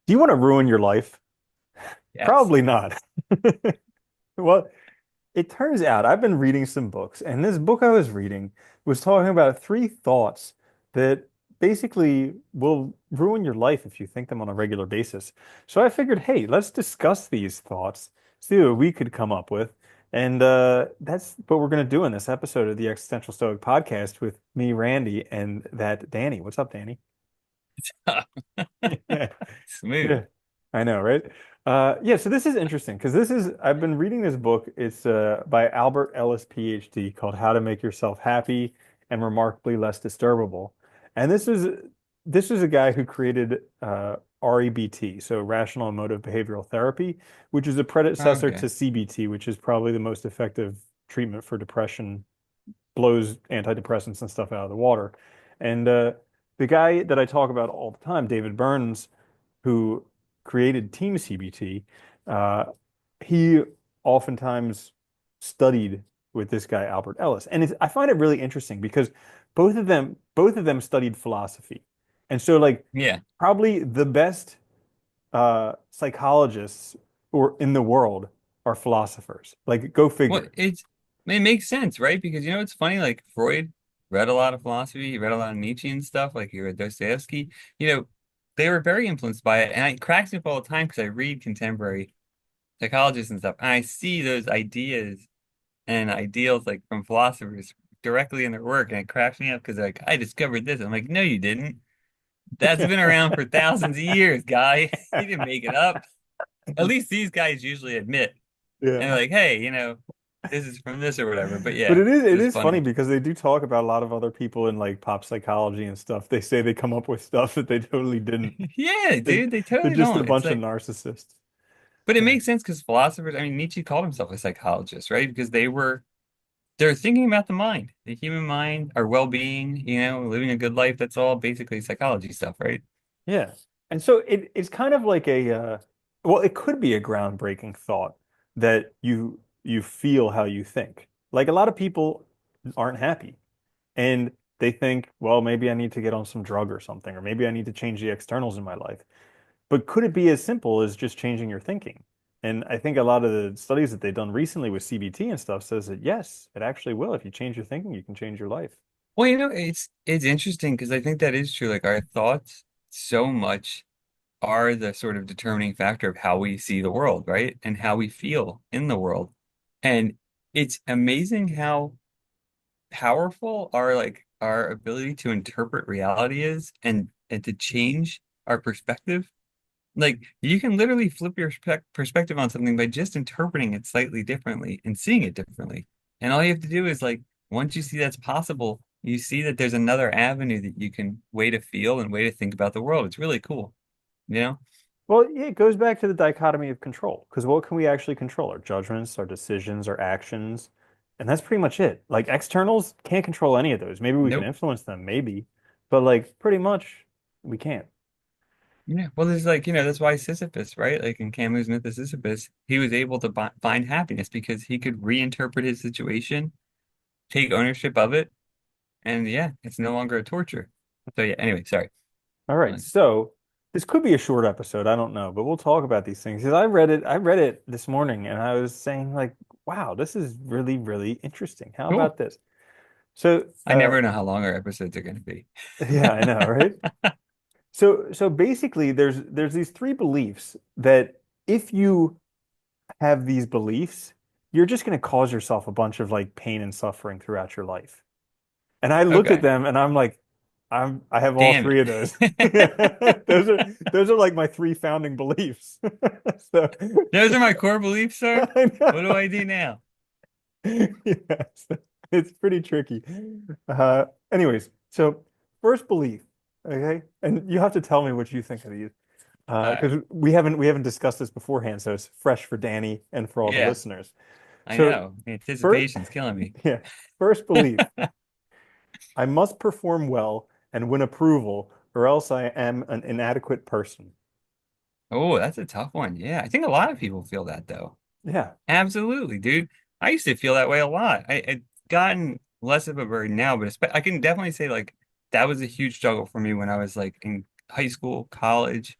Do you want to ruin your life? Yes. Probably not. Well, it turns out I've been reading some books, and this book I was reading was talking about three thoughts that basically will ruin your life if you think them on a regular basis. So I figured, hey, let's discuss these thoughts, see what we could come up with. And that's what we're going to do in this episode of the Existential Stoic podcast with me, Randy, and that Danny. What's up, Danny? Yeah. Smooth. Yeah, I know, right? Yeah, so this is interesting because I've been reading this book. It's by Albert Ellis, PhD, called How to Make Yourself Happy and Remarkably Less Disturbable. And this is a guy who created REBT, so Rational Emotive Behavioral Therapy, which is a predecessor Okay. to CBT, which is probably the most effective treatment for depression, blows antidepressants and stuff out of the water. And the guy that I talk about all the time, David Burns, who created Team CBT, uh, he oftentimes studied with this guy Albert Ellis, and I find it really interesting because both of them studied philosophy, and so like Yeah. probably the best psychologists or in the world are philosophers. Like, go Well, figure. it makes sense, right? Because you know it's funny, like Freud read a lot of philosophy, he read a lot of Nietzsche and stuff, like he read Dostoevsky. You know, they were very influenced by it. And it cracks me up all the time because I read contemporary psychologists and stuff, and I see those ideas and ideals like from philosophers directly in their work, and it cracks me up because like I discovered this. I'm like, no, you didn't. That's been around for thousands of years, guy. You didn't make it up. At least these guys usually admit. And Yeah. they're like, hey, this is from this or whatever. But But yeah, it is it's it just is funny funny. because they do talk about a lot of other people in like pop psychology and stuff. They say they come up with stuff that they totally didn't. Yeah, They dude, they they're totally just a don't. It's bunch of like, narcissists. but it Yeah. makes sense because philosophers, I mean, Nietzsche called himself a psychologist, right? Because they're thinking about the mind, the human mind, our well-being, living a good life. That's all basically psychology stuff, right? Yeah. And so it's kind of like well, it could be a groundbreaking thought that you feel how you think. Like a lot of people aren't happy and they think, well, maybe I need to get on some drug or something, or maybe I need to change the externals in my life. But could it be as simple as just changing your thinking? And I think a lot of the studies that they've done recently with CBT and stuff says that yes, it actually will. If you change your thinking, you can change your life. Well, it's interesting because I think that is true. Like our thoughts so much are the sort of determining factor of how we see the world, right? And how we feel in the world. And it's amazing how powerful our ability to interpret reality is and to change our perspective. Like you can literally flip your perspective on something by just interpreting it slightly differently and seeing it differently. And all you have to do is like once you see that's possible, you see that there's another avenue that you can way to feel and way to think about the world. It's really cool, you know? Well, yeah, it goes back to the dichotomy of control. Because what can we actually control? Our judgments, our decisions, our actions. And that's pretty much it. Like externals can't control any of those. Maybe we can Nope. influence them, maybe. But like pretty much we can't. Yeah. Well, there's like, that's why Sisyphus, right? Like in Camus' myth of Sisyphus, he was able to find happiness because he could reinterpret his situation, take ownership of it, and yeah, it's no longer a torture. So yeah, anyway, sorry. All right. Uh, So this could be a short episode. I don't know, but we'll talk about these things. Because I read it this morning and I was saying like, wow, this is really, really interesting. How cool. about this? So I never know how long our episodes are going to be. yeah, I know, right? So basically there's these three beliefs that if you have these beliefs, you're just going to cause yourself a bunch of like pain and suffering throughout your life. And I look at Okay. them and I'm like, I have all Damn three of those. it. Those are like my three founding beliefs. So Those are my core beliefs, sir. I What do know. I do now? Yes, it's pretty tricky. Anyways, so first belief, okay, and you have to tell me what you think of these. All right. Because we haven't discussed this beforehand, so it's fresh for Danny and for all the Yeah, listeners. I So, know. first, Anticipation's killing me. yeah, first belief: I must perform well and win approval, or else I am an inadequate person. Oh, that's a tough one. Yeah, I think a lot of people feel that though. Yeah, Absolutely, dude. I used to feel that way a lot. It's gotten less of a burden now, but I can definitely say like that was a huge struggle for me when I was like in high school, college.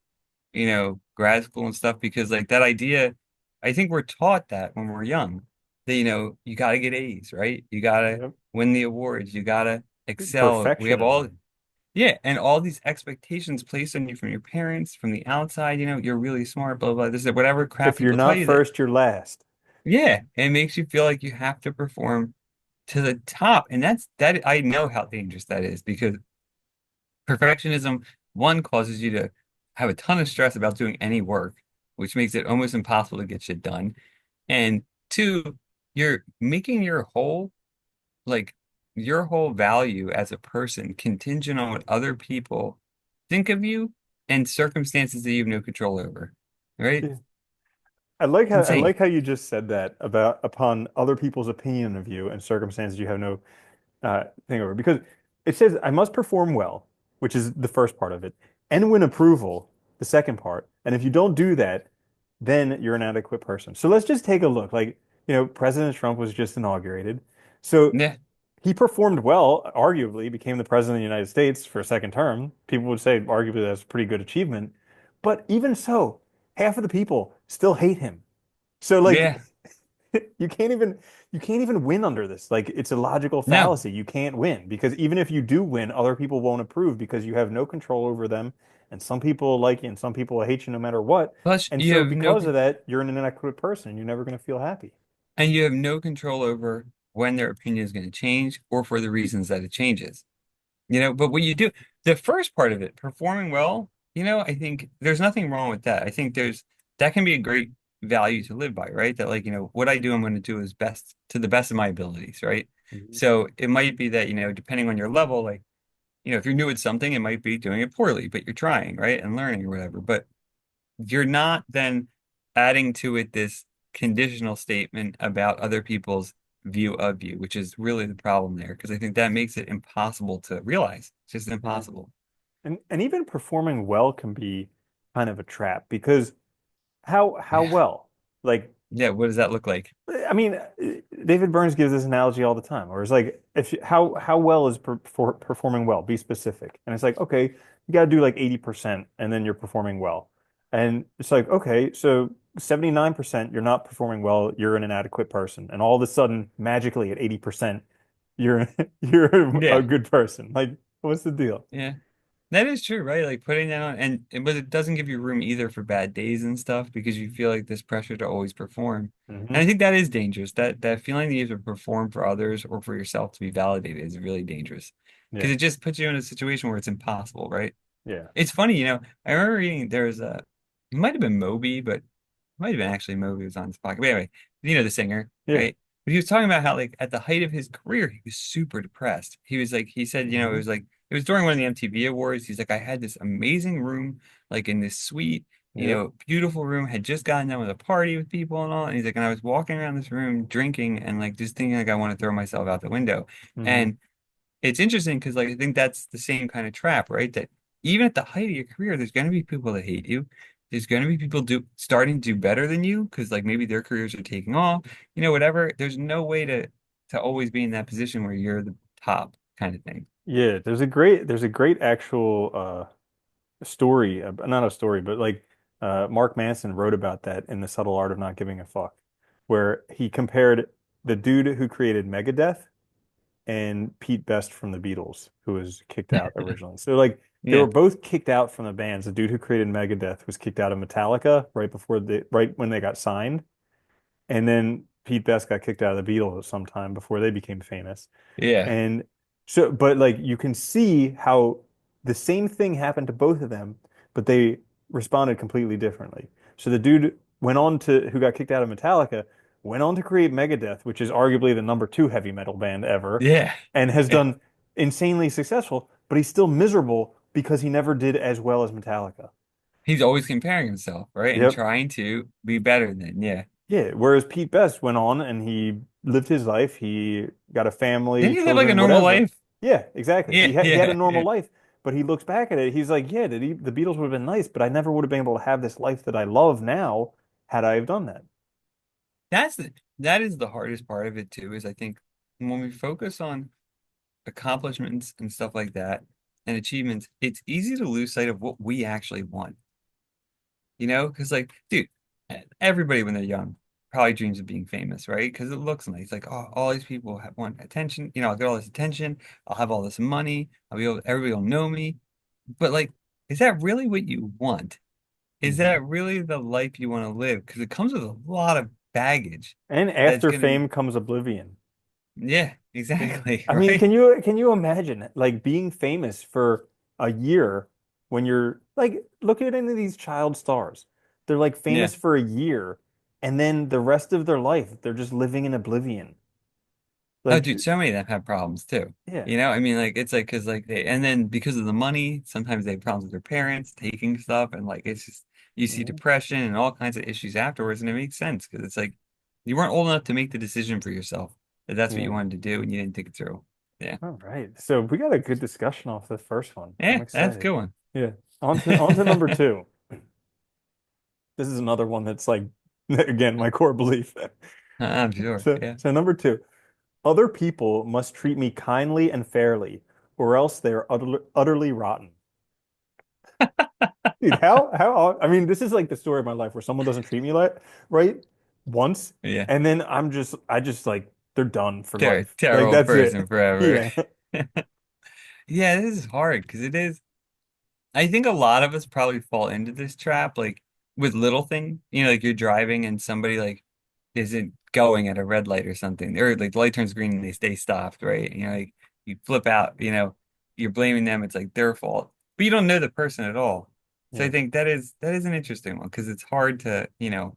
grad school and stuff because like that idea, I think we're taught that when we're young, that you got to get A's, right? You got to Yep. win the awards, you got to excel. We have all, Perfectionism. yeah, and all these expectations placed on you from your parents, from the outside, you're really smart, blah, blah, this, whatever crap If you're people tell not you that, first, you're last. yeah, it makes you feel like you have to perform to the top. And that I know how dangerous that is because perfectionism, one, causes you to have a ton of stress about doing any work, which makes it almost impossible to get shit done. And two, you're making like your whole value as a person contingent on what other people think of you and circumstances that you have no control over. Right? Yeah. It's I insane. like how you just said that about upon other people's opinion of you and circumstances you have no thing over, because it says I must perform well, which is the first part of it, and win approval, the second part. And if you don't do that, then you're an inadequate person. So let's just take a look. Like, President Trump was just inaugurated. So Yeah. he performed well, arguably became the president of the United States for a second term. People would say arguably that's a pretty good achievement. But even so, half of the people still hate him. So Yeah. like you can't even you can't even win under this. Like it's a logical No. fallacy. You can't win because even if you do win, other people won't approve because you have no control over them. And some people like you and some people hate you no matter what. Plus, And you so have no because of that, you're an inadequate person. You're never going to feel happy. and you have no control over when their opinion is going to change or for the reasons that it changes. But what you do, the first part of it, performing well, I think there's nothing wrong with that. I think that can be a great value to live by, right? That like, what I do, I'm going to do is best to the best of my abilities, right? Mhm. So it might be that, depending on your level, like, if you're new at something, it might be doing it poorly, but you're trying, right? And learning or whatever. But you're not then adding to it this conditional statement about other people's view of you, which is really the problem there, because I think that makes it impossible to realize. It's just Mhm. impossible. And even performing well can be kind of a trap because how Yeah. well? Like Yeah, what does that look like? I mean, David Burns gives this analogy all the time, where it's like, how well is performing well? Be specific. And it's like, okay, you got to do like 80%, and then you're performing well. And it's like, okay, so 79% you're not performing well, you're an inadequate person, and all of a sudden, magically at 80%, you're you're a Yeah. good person. Like, what's the deal? Yeah. That is true, right? Like putting that on, but it doesn't give you room either for bad days and stuff because you feel like this pressure to always perform. And I Hmm. think that is dangerous. That feeling that you have to perform for others or for yourself to be validated is really dangerous because Yeah, it just puts you in a situation where it's impossible, right? yeah, It's funny, I remember reading it might have been Moby, but might have been actually Moby was on this podcast. But anyway, the singer, yeah. right? But he was talking about how like at the height of his career, he was super depressed. He was like, he said, Hmm. it was during one of the MTV Awards. He's like, I had this amazing room, like in this suite, Yep. beautiful room, had just gotten done with a party with people and all. And he's like, and I was walking around this room drinking and like just thinking like I want to throw myself out the window. Hmm. And it's interesting because like I think that's the same kind of trap, right? That even at the height of your career, there's going to be people that hate you. There's going to be people starting to do better than you because like maybe their careers are taking off, whatever. There's no way to always be in that position where you're the top kind of thing. Yeah, there's a great actual story, not a story, but like Mark Manson wrote about that in The Subtle Art of Not Giving a Fuck, where he compared the dude who created Megadeth and Pete Best from the Beatles, who was kicked out originally. So like they were Yeah, both kicked out from the bands. The dude who created Megadeth was kicked out of Metallica right when they got signed, and then Pete Best got kicked out of the Beatles sometime before they became famous. yeah, And so, but like you can see how the same thing happened to both of them, but they responded completely differently. So the dude who got kicked out of Metallica, went on to create Megadeth, which is arguably the number two heavy metal band ever, yeah. and has Yeah. done insanely successful, but he's still miserable because he never did as well as Metallica. He's always comparing himself, right? And Yep. trying to be better than, yeah. Yeah. Whereas Pete Best went on and he lived his life. He got a family, Didn't he live like a children, normal whatever. life? Yeah, exactly. Yeah, He had a yeah, normal yeah. life, but he looks back at it. He's like, yeah, the Beatles would have been nice, but I never would have been able to have this life that I love now had I have done that. That is the hardest part of it too, is I think when we focus on accomplishments and stuff like that and achievements, it's easy to lose sight of what we actually want. you know? Because like, dude, everybody when they're young probably dreams of being famous, right? Because it looks nice. Like, oh, all these people want attention. You know, I'll get all this attention. I'll have all this money. Everybody will know me. But like, is that really what you want? Is Mhm. that really the life you want to live? Because it comes with a lot of baggage And that's after going to be, fame comes oblivion. yeah, Yeah. exactly, I mean, right? can you imagine like being famous for a year when you're like look at any of these child stars. They're like Yeah. famous for a year and then the rest of their life they're just living in oblivion. Oh, Like dude, so many of them have problems too. yeah. You know, I mean, like it's like because like they and then because of the money, sometimes they have problems with their parents taking stuff, and like it's just you see Mhm. depression and all kinds of issues afterwards, and it makes sense because it's like you weren't old enough to make the decision for yourself that that's what you Yeah. wanted to do, and you didn't think it through. Yeah, All right. So we got a good discussion off the first one. I'm yeah, that's a excited. good one. Yeah. On to number two. This is another one that's like again my core belief. I'm sure. Yeah. So number two. Other people must treat me kindly and fairly, or else they are utterly rotten. Dude, I mean, this is like the story of my life where someone doesn't treat me like right once, Yeah. and then I just like they're done for life. Like Terrible that's person it. forever. Yeah. Yeah, this is hard because it is. I think a lot of us probably fall into this trap, like with little thing, you know, like you're driving and somebody like isn't going at a red light or something, or like the light turns green and they stay stopped, right? You know, like you flip out, you know, you're blaming them, it's like their fault, but you don't know the person at all. So I Yeah. think that is an interesting one because it's hard to, you know,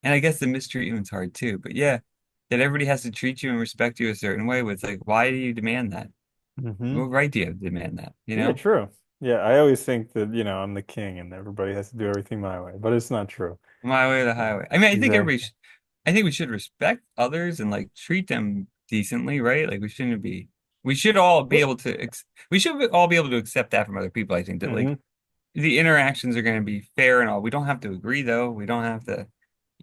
and I guess the mistreatment's hard too. But yeah, that everybody has to treat you and respect you a certain way. It's like, why do you demand that? Hmm. What right do you have to demand that? You Yeah, know? true. Yeah, I always think that, I'm the king and everybody has to do everything my way, but it's not true. My way or the Yeah. highway. I mean, Exactly. I think we should respect others and like treat them decently, right? Like we shouldn't be, we should all be able to, we should all be able to accept that from other people. I think that like Hmm. the interactions are going to be fair and all. We don't have to agree though. We don't have to,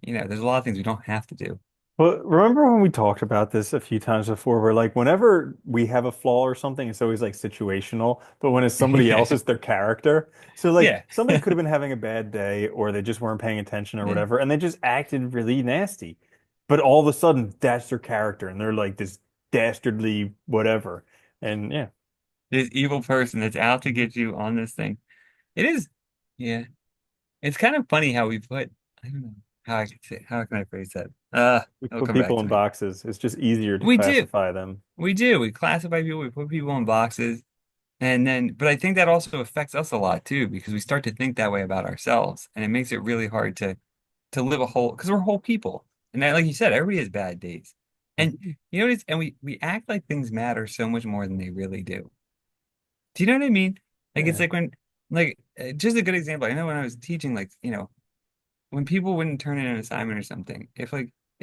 you know, there's a lot of things we don't have to do. Well, remember when we talked about this a few times before, where like whenever we have a flaw or something, it's always like situational, but when it's somebody else, Yeah. it's their character. So like Yeah. somebody could have been having a bad day or they just weren't paying attention or Yeah. whatever, and they just acted really nasty. But all of a sudden, that's their character, and they're like this dastardly whatever. And yeah. This evil person that's out to Mhm. get you on this thing. It is, yeah. It's kind of funny how we put, I don't know how I could say, how can I phrase that? We It'll put come back people to in me. boxes. It's just easier to We do. classify them. We do. We classify people, we put people in boxes. And then, but I think that also affects us a lot too, because we start to think that way about ourselves. And it makes it really hard to live a whole, because we're whole people. And that, like you said, everybody has bad days. And Mhm. you know, and we act like things matter so much more than they really do. Do you know what I mean? Like it's Yeah. like when, like, just a good example. I know when I was teaching, like, you know, when people wouldn't turn in an assignment or something, if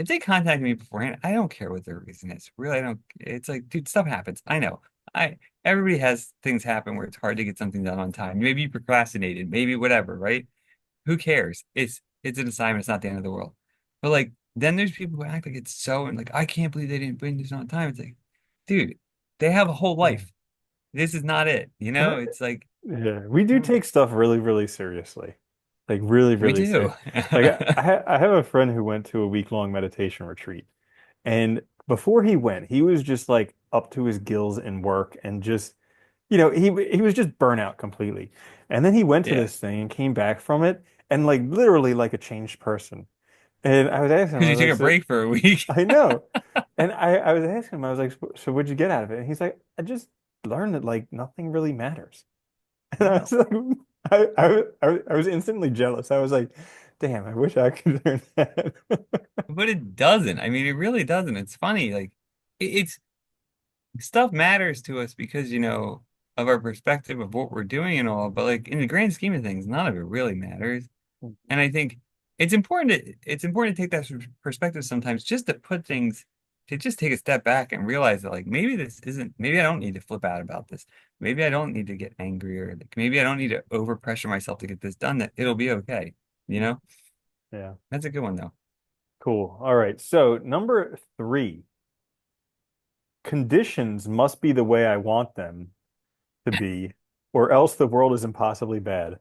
they contact me beforehand, I don't care what their reason is. Really, I don't. It's like, dude, stuff happens. I know. I Everybody has things happen where it's hard to get something done on time. Maybe you procrastinated, maybe whatever, right? Who cares? It's an assignment. It's not the end of the world. But like, then there's people who act like it's so and like, I can't believe they didn't bring this on time. It's like, dude, they have a whole Yeah. life. This is not it. You And know, it's like, yeah, we do oh, take stuff really, really seriously. Like really, we really do. serious. Like I have a friend who went to a week-long meditation retreat. And before he went, he was just like up to his gills in work and just, he was just burnt out completely. And then he went to Yeah, this thing and came back from it and like literally like a changed person. And I was asking him, because I you was like, took a so break for a week. I know. And I was asking him, I was like, so what'd you get out of it? And he's like, I just learned that like nothing really matters. And I was No. like, I was instantly jealous. I was like, damn, I wish I could learn that. But it doesn't. I mean, it really doesn't. It's funny. Like, it's stuff matters to us because, you know, of our perspective of what we're doing and all. But like in the grand scheme of things, none of it really matters. And I think it's important to take that perspective sometimes just to put things to just take a step back and realize that like maybe this isn't maybe I don't need to flip out about this. Maybe I don't need to get angry or like maybe I don't need to overpressure myself to get this done, that it'll be okay. You know? Yeah, That's a good one though. cool. All right. So number three, conditions must be the way I want them to be, or else the world is impossibly bad.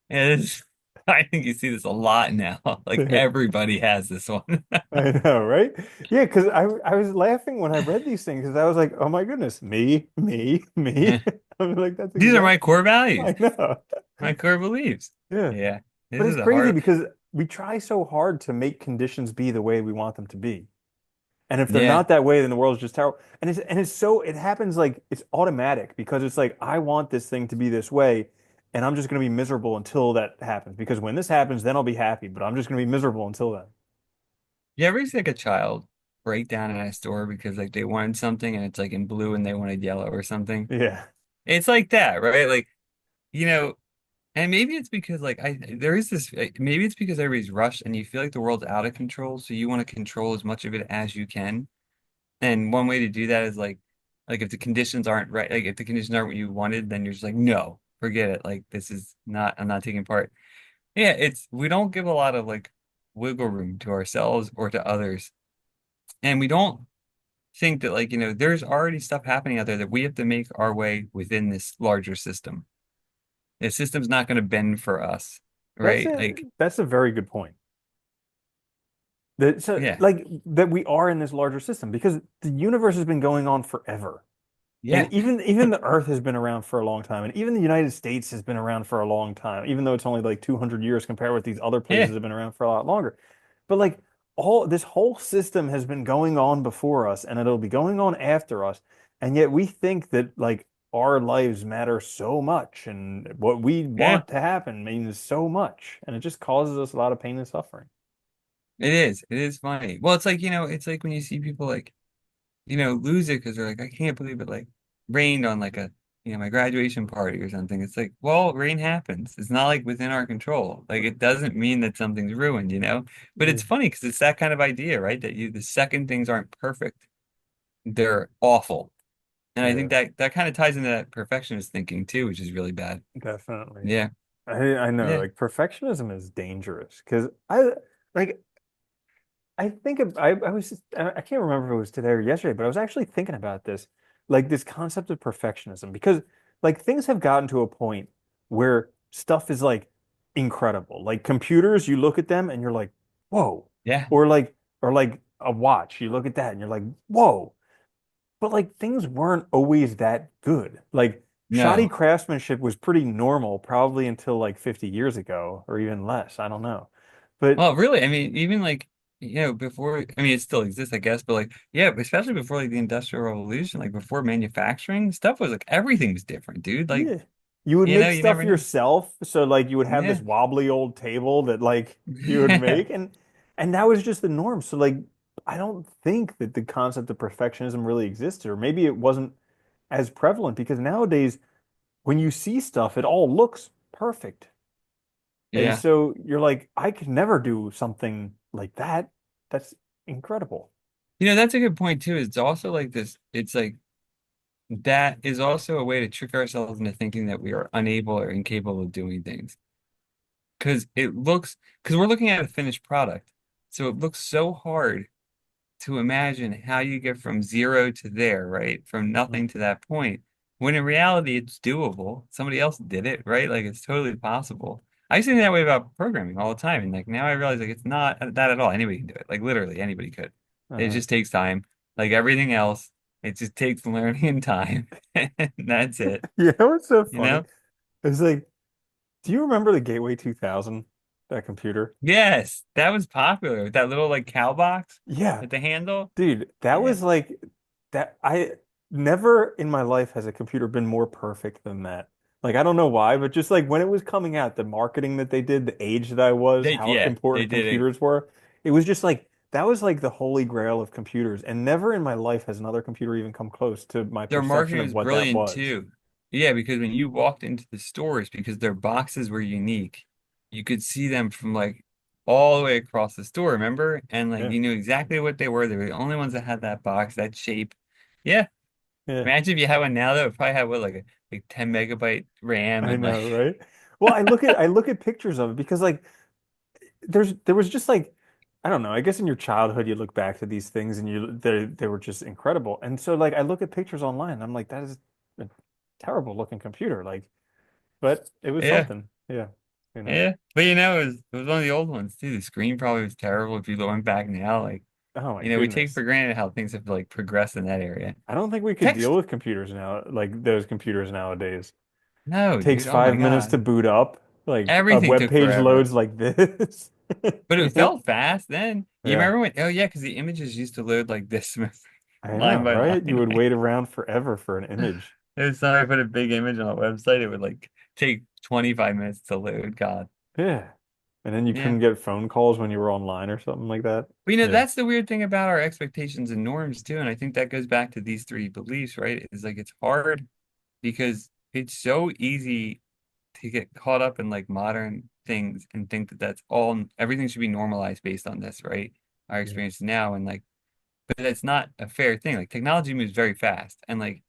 It is. I think you see this a lot now. Like everybody has this one. I know, right? Yeah, because I was laughing when I read these things because I was like, oh my goodness, me. I'm like, that's These are my exactly. core values, I know. my core beliefs. Yeah. Yeah, this But is it's a crazy hard. because we try so hard to make conditions be the way we want them to be. And if they're Yeah, not that way, then the world's just terrible. And it's so it happens like it's automatic because it's like I want this thing to be this way, and I'm just going to be miserable until that happens. Because when this happens, then I'll be happy. But I'm just going to be miserable until then. you ever see like a child break down in a store because like they wanted something and it's like in blue and they wanted yellow or something? Yeah. It's like that, right? Like, you know, and maybe it's because like I there is this maybe it's because everybody's rushed and you feel like the world's out of control, so you want to control as much of it as you can. And one way to do that is like if the conditions aren't right, like if the conditions aren't what you wanted, then you're just like, no, forget it. Like this is not, I'm not taking part. Yeah, it's we don't give a lot of like wiggle room to ourselves or to others. And we don't think that like, there's already stuff happening out there that we have to make our way within this larger system. The system's not going to bend for us, That's right? a Like, that's a very good point. That so yeah, like that we are in this larger system because the universe has been going on forever. And yeah, even the Earth has been around for a long time, and even the United States has been around for a long time, even though it's only like 200 years compared with these other places yeah. that have been around for a lot longer. But like all this whole system has been going on before us, and it'll be going on after us, and yet we think that like our lives matter so much, and what we Yeah, want to happen means so much, and it just causes us a lot of pain and suffering. it is. It is funny. Well, it's like, it's like when you see people like, lose it because they're like, I can't believe it like rained on like my graduation party or something. It's like, well, rain happens. It's not like within our control. Like it doesn't mean that something's ruined. But Yeah, it's funny because it's that kind of idea, right? That the second things aren't perfect, they're awful. And I yeah, think that kind of ties into that perfectionist thinking too, which is really bad. definitely. Yeah. I know, Yeah. like perfectionism is dangerous because like I think I was I can't remember if it was today or yesterday, but I was actually thinking about this, like this concept of perfectionism, because like things have gotten to a point where stuff is like incredible. Like computers, you look at them and you're like, whoa. Yeah. Or like a watch, you look at that and you're like, whoa. But like things weren't always that good. Like shoddy No. craftsmanship was pretty normal probably until like 50 years ago or even less. I don't know. But Well, really, I mean, even like, before, I mean, it still exists, I guess, but like, yeah, especially before like the Industrial Revolution, like before manufacturing, stuff was like everything was different, dude. Like, yeah. You would make you stuff never know. yourself. So like you would have this Yeah. wobbly old table that like you would Yeah. make and that was just the norm. So like I don't think that the concept of perfectionism really existed, or maybe it wasn't as prevalent because nowadays when you see stuff, it all looks perfect. And Yeah. so you're like, I could never do something like that. That's incredible. That's a good point too. It's also like this, it's like that is also a way to trick ourselves into thinking that we are unable or incapable of doing things. Because we're looking at a finished product. So it looks so hard to imagine how you get from zero to there, right? From Mhm. nothing to that point. When in reality, it's doable. Somebody else did it, right? Like it's totally possible. I used to think that way about programming all the time. And like now I realize like it's not that at all. Anybody can do it. Like literally anybody could. It Uh-huh. just takes time. Like everything else, it just takes learning and time. And that's it. You know what's so You funny? know? It's like, do you remember the Gateway 2000, that computer? Yes, that was popular. That little like cow box Yeah, at the handle. dude, that Yeah. was like that. I never in my life has a computer been more perfect than that. Like, I don't know why, but just like when it was coming out, the marketing that they did, the age that I was, how They important did it. computers were, it was just like that was like the holy grail of computers. And never in my life has another computer even come close to my Their perception marketing of was what that brilliant was. too. Yeah, because when you walked into the stores, because their boxes were unique, you could see them from like all the way across the store, remember? And like Yeah, you knew exactly what they were. They were the only ones that had that box, that shape. Yeah. yeah, Imagine if you had one now that would probably have what like a like 10 megabyte RAM I and like know, right? Well, I look at pictures of it because like there was just like I don't know. I guess in your childhood you look back to these things and they were just incredible. And so like I look at pictures online and I'm like that is a terrible looking computer. Like, but it was yeah. something. Yeah. you know? Yeah, but it was one of the old ones too. The screen probably was terrible if you went back now. Like, Oh my we take goodness. for granted how things have like progressed in that area. I don't think we could deal Text? with computers now, like those computers nowadays. No, Takes dude. Oh my 5 minutes to God. boot up. Like a Everything web took page forever. loads like this. But it felt fast then. You Yeah, remember when, oh yeah, because the images used to load like this I line know, by right? You line, would right? wait around forever for an image. Every time I put a big image on a website, it would like take 25 minutes to load. God. Yeah. And then you Yeah. couldn't get phone calls when you were online or something like that. But Yeah. that's the weird thing about our expectations and norms too. And I think that goes back to these three beliefs, right? It's like it's hard because it's so easy to get caught up in like modern things and think that that's all everything should be normalized based on this, right? Our Yeah. experience now and like, but that's not a fair thing. Like technology moves very fast, and like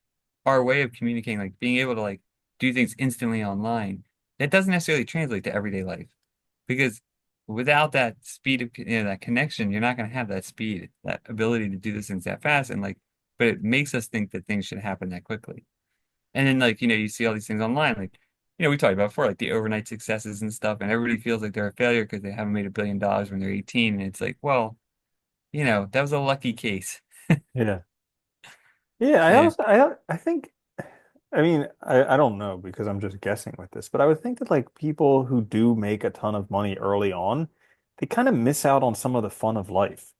our way of communicating, like being able to like do things instantly online, that doesn't necessarily translate to everyday life because without that speed of that connection, you're not going to have that speed, that ability to do those things that fast, and like, but it makes us think that things should happen that quickly. And then like, you see all these things online, like, we talked about before, like the overnight successes and stuff, and everybody feels like they're a failure because they haven't made $1 billion when they're 18. And it's like, well, that was a lucky case. Yeah. Yeah, I Yeah, also I think I mean I don't know because I'm just guessing with this, but I would think that like people who do make a ton of money early on, they kind of miss out on some of the fun of life.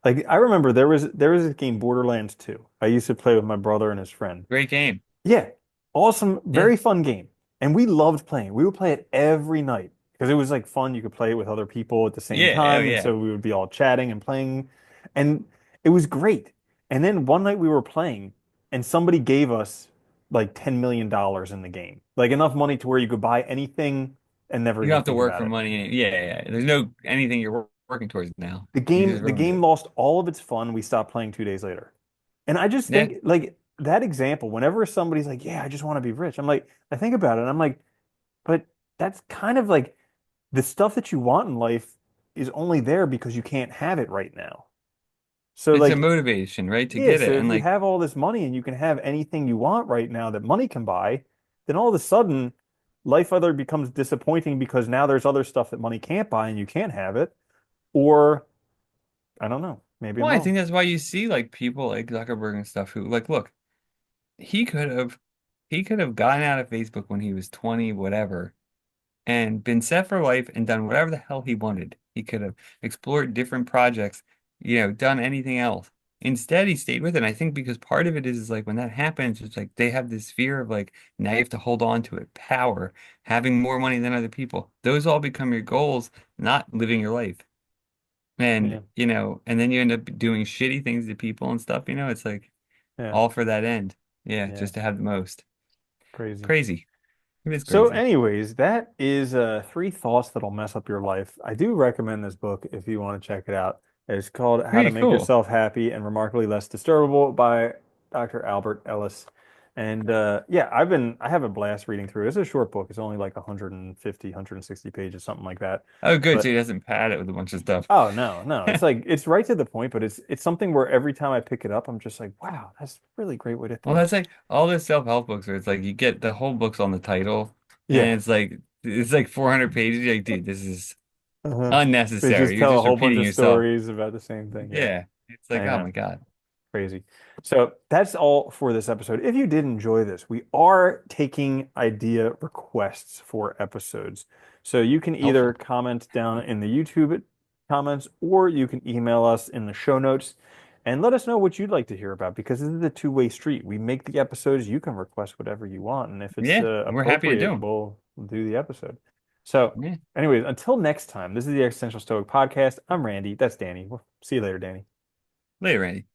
Like I remember there was this game Borderlands 2. I used to play with my brother and his friend. great game. Yeah, awesome, Yeah, very fun game. And we loved playing. We would play it every night because it was like fun. You could play it with other people at the same yeah, oh time. And yeah. so we would be all chatting and playing. And it was great. And then one night we were playing and somebody gave us like $10 million in the game. Like enough money to where you could buy anything and never You don't even have to think work about for it. money. Yeah, yeah, yeah. There's no anything you're working towards now. The You just game, the ruined game it. lost all of its fun. We stopped playing 2 days later. And I just Yeah, think like that example, whenever somebody's like, yeah, I just want to be rich, I'm like, I think about it and I'm like, but that's kind of like the stuff that you want in life is only there because you can't have it right now. So it's a like, motivation, right, to yeah, get so it. if And you like, have all this money and you can have anything you want right now that money can buy, then all of a sudden life either becomes disappointing because now there's other stuff that money can't buy and you can't have it, or I don't know, maybe I'm well, I wrong. think that's why you see like people like Zuckerberg and stuff who like, look, he could have, he could have gotten out of Facebook when he was 20, whatever, and been set for life and done whatever the hell he wanted. He could have explored different projects, done anything else. Instead, he stayed with it. And I think because part of it is like when that happens, it's like they have this fear of like now you have to hold on to it, power, having more money than other people. Those all become your goals, not living your life. And Yeah, and then you end up doing shitty things to people and stuff, it's like yeah, all for that end. Yeah, yeah, just to have the most. crazy. Crazy. It is So, crazy. anyways, that is three thoughts that'll mess up your life. I do recommend this book if you want to check it out. It's called How to Pretty Make cool. Yourself Happy and Remarkably Less Disturbable by Dr. Albert Ellis. And yeah, I have a blast reading through it. It's a short book. It's only like 150, 160 pages, something like that. Oh, good. So But he doesn't pad it with a bunch of stuff. oh no, no. It's like it's right to the point, but it's something where every time I pick it up, I'm just like, wow, that's a really great way to Well, think. that's like all the self-help books where it's like you get the whole book's on the title Yeah. and it's like 400 pages. You're like, dude, this is Uh-huh. They just unnecessary. You're tell a just whole bunch repeating of yourself. stories about the same thing. Yeah, Yeah. It's like, I oh know. my God. Crazy. So that's all for this episode. If you did enjoy this, we are taking idea requests for episodes. So you can either Helpful. comment down in the YouTube comments or you can email us in the show notes and let us know what you'd like to hear about because this is a two-way street. We make the episodes, you can request whatever you want, and if it's Yeah. We're happy to do appropriate, them. we'll do the episode. So, Yeah. anyways, until next time, this is the Existential Stoic Podcast. I'm Randy. That's Danny. We'll see you later, Danny. Later, Randy.